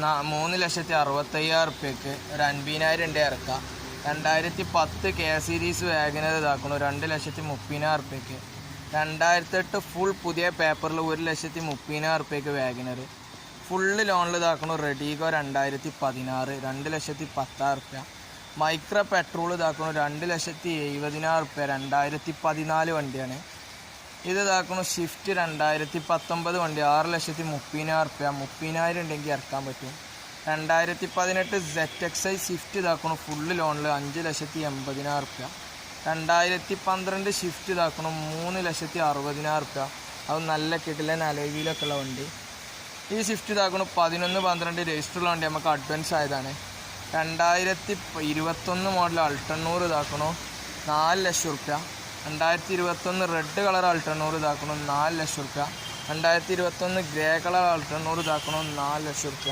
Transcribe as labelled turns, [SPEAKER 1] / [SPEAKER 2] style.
[SPEAKER 1] 3,65,000 റുപ്യക്ക് ഒരു 50,000 ഉണ്ട് ഇറക്കാം. 2010 കെ സീരീസ് വാഗനർ ഇതാക്കണു 2,30,000 റുപ്യക്ക്. 2008 ഫുൾ പുതിയ പേപ്പറിൽ 1,30,000 റുപ്യക്ക് വാഗനർ. ഫുള്ള് ലോണിൽ ഇതാക്കണു റെഡിഗോ 2016 2,10,000 റുപ്യ. മൈക്രോ പെട്രോൾ ഇതാക്കണു 2,70,000 റുപ്യ 2014 വണ്ടിയാണ്. ഇത് ഇതാക്കണു ഷിഫ്റ്റ് 2019 വണ്ടി 6,30,000 റുപ്യ. 30,000 ഉണ്ടെങ്കിൽ ഇറക്കാൻ പറ്റും. 2018 ZXi ഷിഫ്റ്റ് ഇതാക്കണു ഫുള്ള് ലോണിൽ 5,80,000 റുപ്യ. 2012 ഷിഫ്റ്റ് ഇതാക്കണം 3,60,000 റുപ്യ. അത് നല്ല കിടിലൻ അലോയിലൊക്കെ ഉള്ള വണ്ടി. ഈ ഷിഫ്റ്റ് ഇതാക്കണം 11-12 രജിസ്റ്ററുള്ള വണ്ടി, നമുക്ക് അഡ്വാൻസ് ആയതാണ്. 2021 മോഡൽ അൾട്ടണ്ണൂർ ഇതാക്കണോ 4 ലക്ഷം റുപ്യ. 2021 റെഡ് കളർ അൾട്ടണ്ണൂർ ഇതാക്കണം 4 ലക്ഷം റുപ്യ. 2021 ഗ്രേ കളർ അൾട്ടണ്ണൂർ ഇതാക്കണം 4 ലക്ഷം റുപ്യ.